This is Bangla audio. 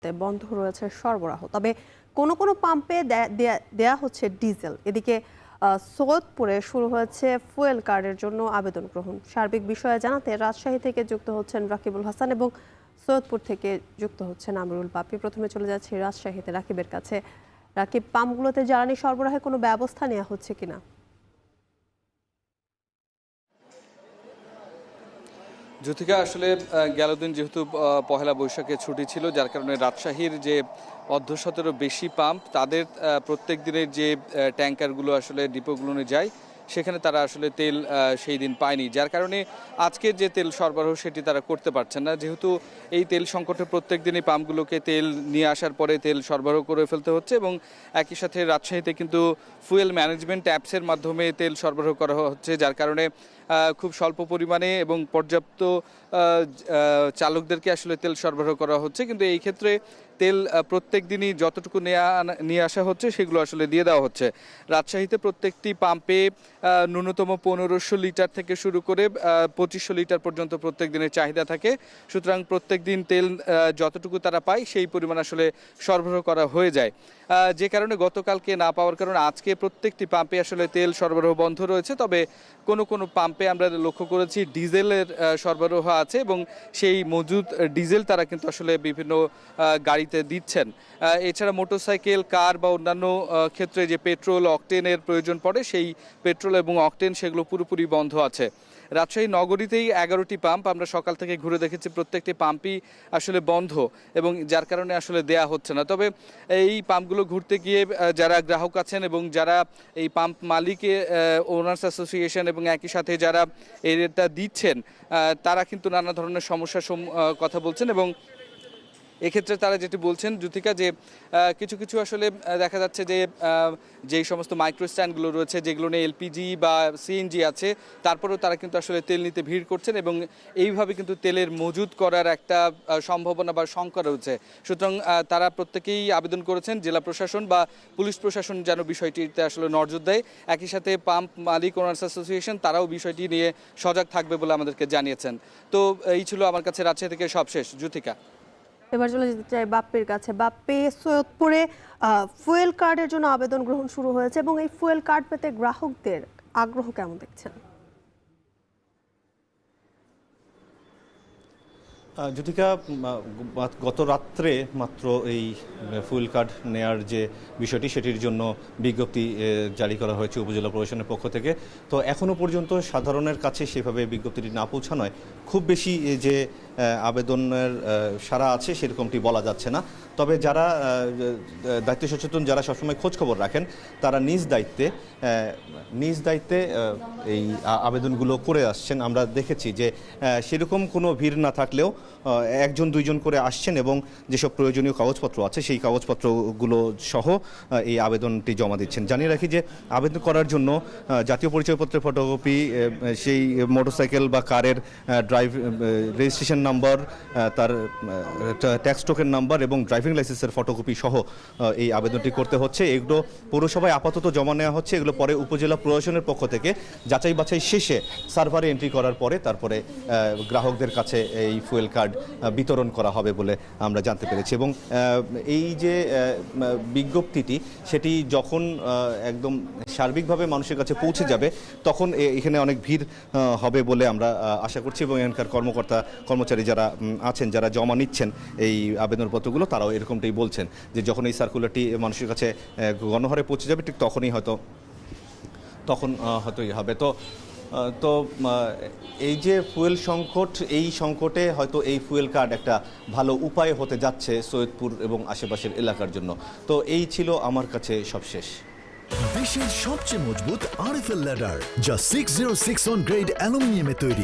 বন্ধ রয়েছে সরবরাহ। তবে কোনো পাম্পে দেয়া হচ্ছে ডিজেল। এদিকে সৈয়দপুরে শুরু হয়েছে ফুয়েল কার্ডের জন্য আবেদন গ্রহণ। সার্বিক বিষয়ে জানাতে রাজশাহী থেকে যুক্ত হচ্ছেন রাকিবুল হাসান এবং সৈয়দপুর থেকে যুক্ত হচ্ছেন আমরুল বাপি। প্রথমে চলে যাচ্ছে রাজশাহীতে রাকিবের কাছে। রাকিব, পাম্পগুলোতে জ্বালানি সরবরাহে কোনো ব্যবস্থা নেওয়া হচ্ছে কিনা? জ্যোতিকা, আসলে গেল দিন যেহেতু পহেলা বৈশাখে ছুটি ছিল, যার কারণে রাজশাহীর যে অর্ধশতেরও বেশি পাম্প তাদের প্রত্যেক দিনের যে ট্যাঙ্কারগুলো আসলে ডিপোগুলো যায়, সেখানে তারা আসলে তেল সেই দিন পায়নি, যার কারণে আজকের যে তেল সরবরাহ সেটি তারা করতে পারছেন না। যেহেতু এই তেল সংকটে প্রত্যেক দিনই পাম্পগুলোকে তেল নিয়ে আসার পরে তেল সরবরাহ করে ফেলতে হচ্ছে এবং একই সাথে রাজশাহীতে কিন্তু ফুয়েল ম্যানেজমেন্ট অ্যাপসের মাধ্যমে তেল সরবরাহ করা হচ্ছে, যার কারণে খুব স্বল্প পরিমাণে এবং পর্যাপ্ত চালকদেরকে আসলে তেল সরবরাহ করা হচ্ছে। কিন্তু এই ক্ষেত্রে তেল প্রত্যেক দিনই যতটুকু নিয়ে আসা হচ্ছে সেগুলো আসলে দিয়ে দেওয়া হচ্ছে। রাজশাহীতে প্রত্যেকটি পাম্পে ন্যূনতম 1500 লিটার থেকে শুরু করে 2500 লিটার পর্যন্ত প্রত্যেক দিনের চাহিদা থাকে। সুতরাং প্রত্যেক দিন তেল যতটুকু তারা পায় সেই পরিমাণ আসলে সরবরাহ করা হয়ে যায়, যে কারণে গতকালকে না পাওয়ার কারণে আজকে প্রত্যেকটি পাম্পে আসলে তেল সরবরাহ বন্ধ রয়েছে। তবে কোনো পাম্পে আমরা লক্ষ্য করেছি ডিজেলের সরবরাহ আছে এবং সেই মজুদ ডিজেল তারা কিন্তু আসলে বিভিন্ন গাড়িতে দিচ্ছেন। এছাড়া মোটরসাইকেল, কার বা অন্যান্য ক্ষেত্রে যে পেট্রোল অকটেনের প্রয়োজন পড়ে, সেই পেট্রোল এবং অকটেন সেগুলো পুরোপুরি বন্ধ আছে। রাজশাহী নগরীতেই 11টি পাম্প আমরা সকাল থেকে ঘুরে দেখেছি, প্রত্যেকটি পাম্পই আসলে বন্ধ এবং যার কারণে আসলে দেয়া হচ্ছে না। তবে এই পাম্পগুলো ঘুরতে গিয়ে যারা গ্রাহক আছেন এবং যারা এই পাম্প মালিকে ওনার্স অ্যাসোসিয়েশন এবং একই সাথে যারা এটা দিচ্ছেন, তারা কিন্তু নানা ধরনের সমস্যার কথা বলছেন এবং এক্ষেত্রে তারা যেটি বলছেন জ্যোতিকা, যে কিছু আসলে দেখা যাচ্ছে যে যেই সমস্ত মাইক্রো স্ট্যান্ডগুলো রয়েছে যেগুলো নিয়ে এলপিজি বা সিএনজি আছে, তারপরেও তারা কিন্তু আসলে তেল নিতে ভিড় করছেন এবং এইভাবে কিন্তু তেলের মজুদ করার একটা সম্ভাবনা বা শঙ্কা রয়েছে। সুতরাং তারা প্রত্যেকেই আবেদন করেছেন জেলা প্রশাসন বা পুলিশ প্রশাসন যেন বিষয়টিতে আসলে নজর দেয়। একই সাথে পাম্প মালিক ওনার্স অ্যাসোসিয়েশন তারাও বিষয়টি নিয়ে সজাগ থাকবে বলে আমাদেরকে জানিয়েছেন। তো এই ছিল আমার কাছে রাজশাহী থেকে সবশেষ। জ্যোতিকা, এবার চলে যেতে চাই বাপ্পির কাছে। বাপ্পি, সৈয়দপুরে ফুয়েল কার্ডের জন্য আবেদন গ্রহণ শুরু হয়েছে এবং এই ফুয়েল কার্ড পেতে গ্রাহকদের আগ্রহ কেমন দেখছেন? জ্যোতিকা, গত রাত্রে মাত্র এই ফুয়েল কার্ড নেয়ার যে বিষয়টি সেটির জন্য বিজ্ঞপ্তি জারি করা হয়েছে উপজেলা প্রশাসনের পক্ষ থেকে। তো এখনও পর্যন্ত সাধারণের কাছে সেভাবে বিজ্ঞপ্তিটি না পৌঁছানোয় খুব বেশি যে আবেদনের সারা আছে সেরকমটি বলা যাচ্ছে না। তবে যারা দায়িত্ব সচেতন, যারা সবসময় খোঁজখবর রাখেন, তারা নিজ দায়িত্বে এই আবেদনগুলো করে আসছেন। আমরা দেখেছি যে সেরকম কোনো ভিড় না থাকলেও একজন দুইজন করে আসছেন এবং যেসব প্রয়োজনীয় কাগজপত্র আছে সেই কাগজপত্রগুলো সহ এই আবেদনটি জমা দিচ্ছেন। জানিয়ে রাখি যে আবেদন করার জন্য জাতীয় পরিচয়পত্রের ফটোকপি, সেই মোটরসাইকেল বা কারের রেজিস্ট্রেশন নাম্বার, তার ট্যাক্স টোকেন নাম্বার এবং ড্রাইভিং লাইসেন্সের ফটোকপি সহ এই আবেদনটি করতে হচ্ছে। এগুলো পৌরসভায় আপাতত জমা নেওয়া হচ্ছে। এগুলো পরে উপজেলা প্রশাসনের পক্ষ থেকে যাচাই বাছাই শেষে সার্ভারে এন্ট্রি করার পরে তারপরে গ্রাহকদের কাছে এই ফুয়েল কার্ড বিতরণ করা হবে বলে আমরা জানতে পেরেছি। এবং এই যে বিজ্ঞপ্তিটি সেটি যখন একদম সার্বিকভাবে মানুষের কাছে পৌঁছে যাবে তখন এখানে অনেক ভিড় হবে বলে আমরা আশা করছি এবং এখানকার কর্মচারী যারা আছেন, যারা জমা নিচ্ছেন এই আবেদনপত্রগুলো, তারাও এরকমটাই বলছেন যে যখন এই সার্কুলারটি মানুষের কাছে গণহারে পৌঁছে যাবে ঠিক তখনই হয়তো হবে। তো এই যে ফুয়েল সংকট, এই সংকটে হয়তো এই ফুয়েল কার্ড একটা ভালো উপায় হতে যাচ্ছে সৈয়দপুর এবং আশেপাশের এলাকার জন্য। তো এই ছিল আমার কাছে সবশেষ। বিশ্বের সবচেয়ে মজবুত আরএফএল ল্যাডার, যা 606 গ্রেড অ্যালুমিনিয়ামে তৈরি।